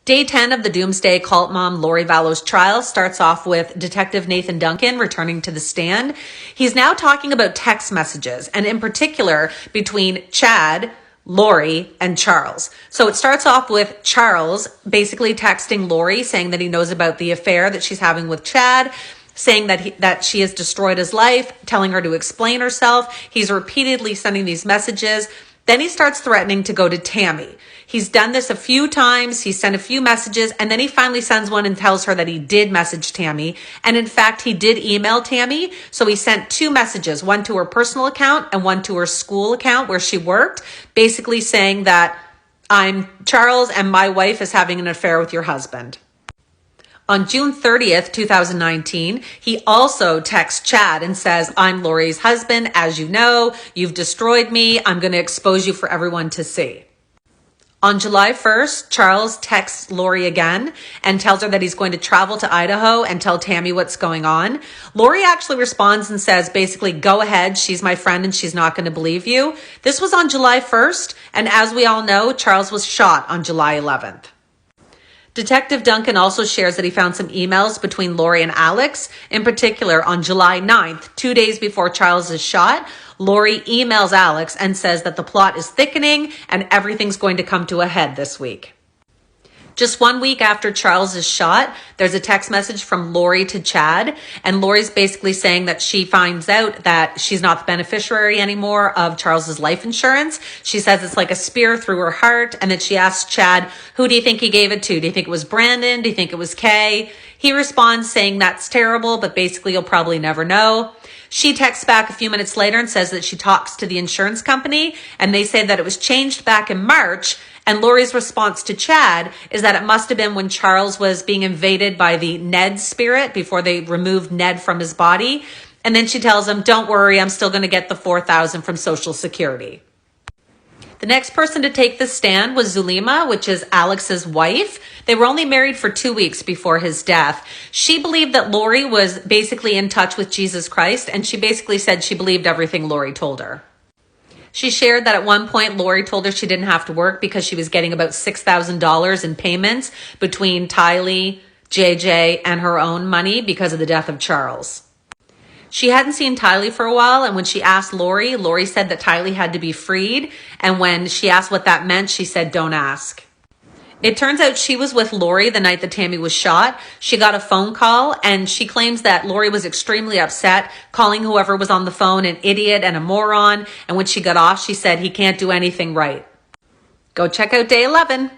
Day 10 of the Doomsday cult mom Lori Vallow's trial starts off with Detective Nathan Duncan returning to the stand. He's now talking about text messages, and in particular between Chad, Lori, and Charles. So it starts off with Charles basically texting Lori saying that he knows about the affair that she's having with Chad, saying that she has destroyed his life, telling her to explain herself. He's repeatedly sending these messages. Then he starts threatening to go to Tammy. He's done this a few times. He sent a few messages, and then he finally sends one and tells her that he did message Tammy. And in fact, he did email Tammy. So he sent two messages, one to her personal account and one to her school account where she worked, basically saying that I'm Charles and my wife is having an affair with your husband. On June 30th, 2019, he also texts Chad and says, I'm Lori's husband. As you know, you've destroyed me. I'm going to expose you for everyone to see. On July 1st, Charles texts Lori again and tells her that he's going to travel to Idaho and tell Tammy what's going on. Lori actually responds and says, basically, go ahead. She's my friend and she's not going to believe you. This was on July 1st. And as we all know, Charles was shot on July 11th. Detective Duncan also shares that he found some emails between Lori and Alex. In particular, on July 9th, 2 days before Charles is shot, Lori emails Alex and says that the plot is thickening and everything's going to come to a head this week. Just 1 week after Charles is shot, there's a text message from Lori to Chad, and Lori's basically saying that she finds out that she's not the beneficiary anymore of Charles's life insurance. She says it's like a spear through her heart, and then she asks Chad, who do you think he gave it to? Do you think it was Brandon? Do you think it was Kay? He responds saying that's terrible, but basically you'll probably never know. She texts back a few minutes later and says that she talks to the insurance company, and they say that it was changed back in March. And Lori's response to Chad is that it must have been when Charles was being invaded by the Ned spirit before they removed Ned from his body. And then she tells him, don't worry, I'm still going to get the $4,000 from Social Security. The next person to take the stand was Zulema, which is Alex's wife. They were only married for 2 weeks before his death. She believed that Lori was basically in touch with Jesus Christ, and she basically said she believed everything Lori told her. She shared that at one point, Lori told her she didn't have to work because she was getting about $6,000 in payments between Tylee, JJ, and her own money because of the death of Charles. She hadn't seen Tylee for a while, and when she asked Lori, Lori said that Tylee had to be freed, and when she asked what that meant, she said, don't ask. It turns out she was with Lori the night that Tammy was shot. She got a phone call, and she claims that Lori was extremely upset, calling whoever was on the phone an idiot and a moron, and when she got off, she said he can't do anything right. Go check out Day 11.